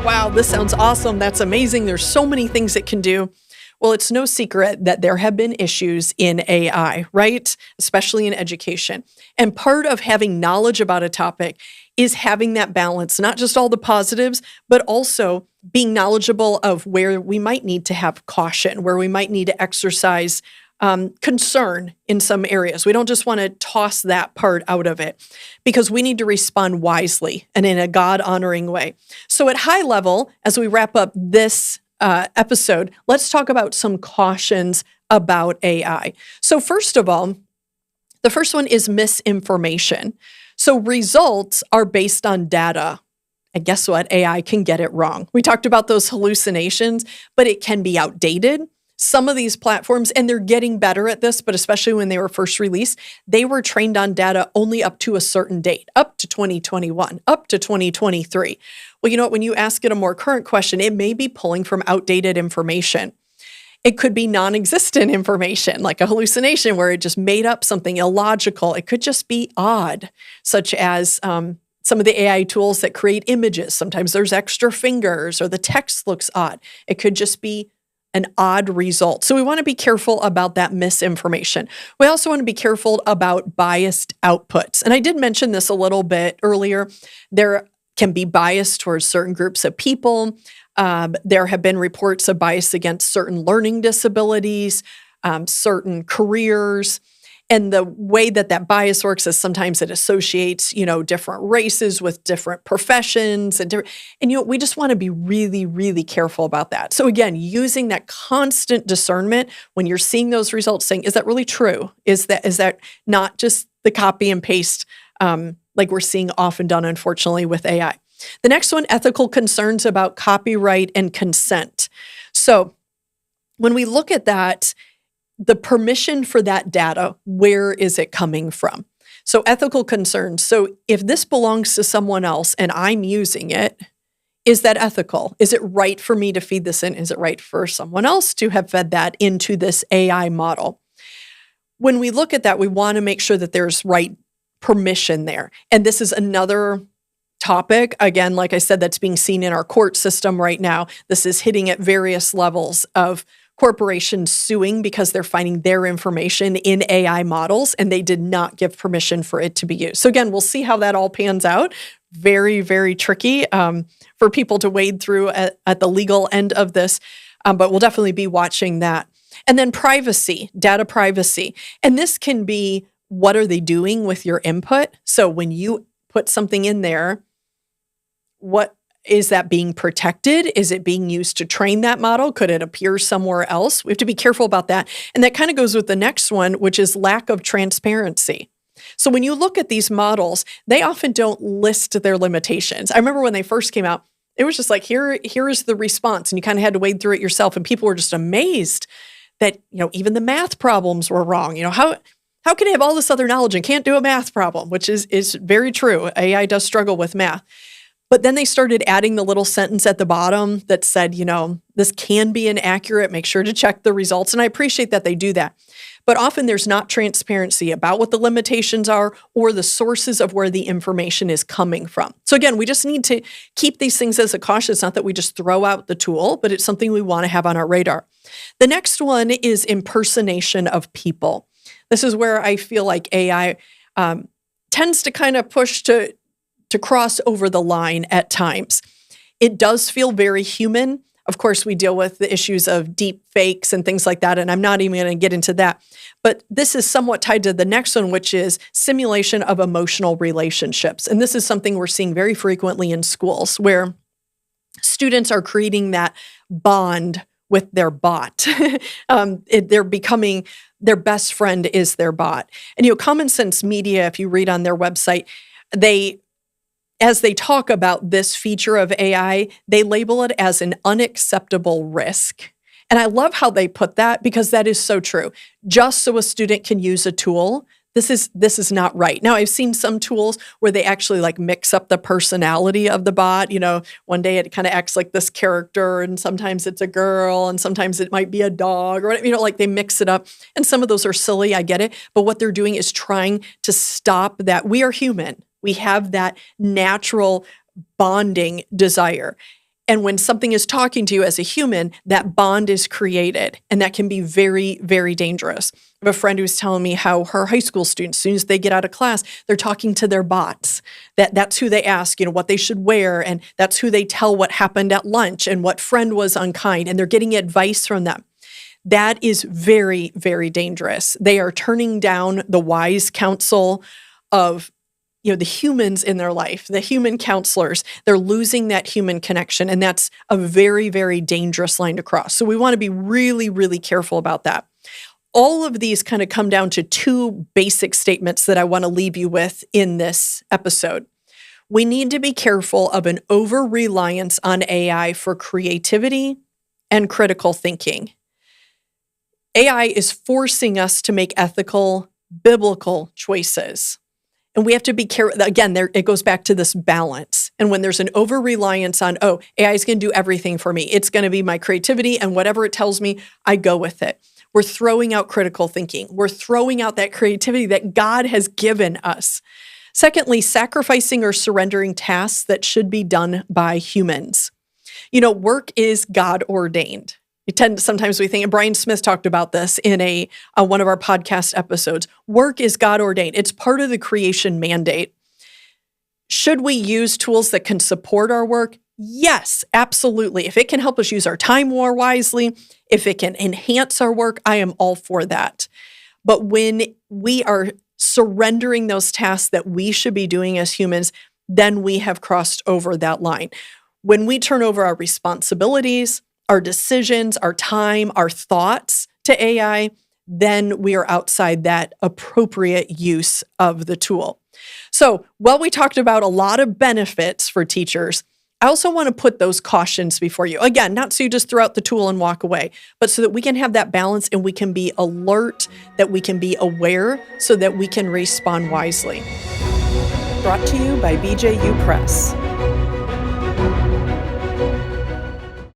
wow, this sounds awesome. That's amazing. There's so many things it can do. Well, it's no secret that there have been issues in AI, right? Especially in education. And part of having knowledge about a topic is having that balance, not just all the positives, but also being knowledgeable of where we might need to have caution, where we might need to exercise concern in some areas. We don't just want to toss that part out of it because we need to respond wisely and in a God-honoring way. So at high level, as we wrap up this episode, let's talk about some cautions about AI. So first of all, the first one is misinformation. So results are based on data. And guess what? AI can get it wrong. We talked about those hallucinations, but it can be outdated. Some of these platforms, and they're getting better at this, but especially when they were first released, they were trained on data only up to a certain date, up to 2021, up to 2023. Well, you know what? When you ask it a more current question, it may be pulling from outdated information. It could be non-existent information, like a hallucination where it just made up something illogical. It could just be odd, such as some of the AI tools that create images. Sometimes there's extra fingers or the text looks odd. It could just be an odd result. So we want to be careful about that misinformation. We also want to be careful about biased outputs. And I did mention this a little bit earlier. There can be bias towards certain groups of people. There have been reports of bias against certain learning disabilities, certain careers. And the way that that bias works is sometimes it associates, different races with different professions and we just want to be really, really careful about that. So again, using that constant discernment when you're seeing those results, saying, is that really true? Is that not just the copy and paste like we're seeing often done, unfortunately, with AI? The next one, ethical concerns about copyright and consent. So when we look at that, the permission for that data, where is it coming from? So ethical concerns. So if this belongs to someone else and I'm using it, is that ethical? Is it right for me to feed this in? Is it right for someone else to have fed that into this AI model? When we look at that, we want to make sure that there's right permission there. And this is another topic, again, like I said, that's being seen in our court system right now. This is hitting at various levels of corporations suing because they're finding their information in AI models and they did not give permission for it to be used. So again, we'll see how that all pans out. Very, very tricky for people to wade through at the legal end of this, but we'll definitely be watching that. And then privacy, data privacy. And this can be, what are they doing with your input? So when you put something in there, what is that being protected? Is it being used to train that model? Could it appear somewhere else? We have to be careful about that. And that kind of goes with the next one, which is lack of transparency. So when you look at these models, they often don't list their limitations. I remember when they first came out, it was just like, here is the response. And you kind of had to wade through it yourself. And people were just amazed that, even the math problems were wrong. How can it have all this other knowledge and can't do a math problem, which is very true. AI does struggle with math. But then they started adding the little sentence at the bottom that said, this can be inaccurate. Make sure to check the results. And I appreciate that they do that. But often there's not transparency about what the limitations are or the sources of where the information is coming from. So again, we just need to keep these things as a caution. It's not that we just throw out the tool, but it's something we want to have on our radar. The next one is impersonation of people. This is where I feel like AI tends to kind of push to cross over the line at times. It does feel very human. Of course, we deal with the issues of deep fakes and things like that, and I'm not even going to get into that. But this is somewhat tied to the next one, which is simulation of emotional relationships. And this is something we're seeing very frequently in schools where students are creating that bond with their bot. They're becoming, their best friend is their bot. And Common Sense Media, if you read on their website, as they talk about this feature of AI, they label it as an unacceptable risk. And I love how they put that because that is so true. Just so a student can use a tool, this is not right. Now, I've seen some tools where they actually mix up the personality of the bot. One day it kind of acts like this character and sometimes it's a girl and sometimes it might be a dog or they mix it up. And some of those are silly, I get it. But what they're doing is trying to stop that. We are human. We have that natural bonding desire. And when something is talking to you as a human, that bond is created. And that can be very, very dangerous. I have a friend who's telling me how her high school students, as soon as they get out of class, they're talking to their bots. That's who they ask, what they should wear. And that's who they tell what happened at lunch and what friend was unkind. And they're getting advice from them. That is very, very dangerous. They are turning down the wise counsel of the humans in their life, the human counselors. They're losing that human connection. And that's a very, very dangerous line to cross. So we want to be really, really careful about that. All of these kind of come down to two basic statements that I want to leave you with in this episode. We need to be careful of an over-reliance on AI for creativity and critical thinking. AI is forcing us to make ethical, biblical choices. And we have to be careful. Again, it goes back to this balance. And when there's an over-reliance on, AI is going to do everything for me. It's going to be my creativity, and whatever it tells me, I go with it. We're throwing out critical thinking. We're throwing out that creativity that God has given us. Secondly, sacrificing or surrendering tasks that should be done by humans. Work is God-ordained. Sometimes we think, and Brian Smith talked about this in one of our podcast episodes. Work is God-ordained. It's part of the creation mandate. Should we use tools that can support our work? Yes, absolutely. If it can help us use our time more wisely, if it can enhance our work, I am all for that. But when we are surrendering those tasks that we should be doing as humans, then we have crossed over that line. When we turn over our responsibilities, our decisions, our time, our thoughts to AI, then we are outside that appropriate use of the tool. So while we talked about a lot of benefits for teachers, I also want to put those cautions before you. Again, not so you just throw out the tool and walk away, but so that we can have that balance and we can be alert, that we can be aware, so that we can respond wisely. Brought to you by BJU Press.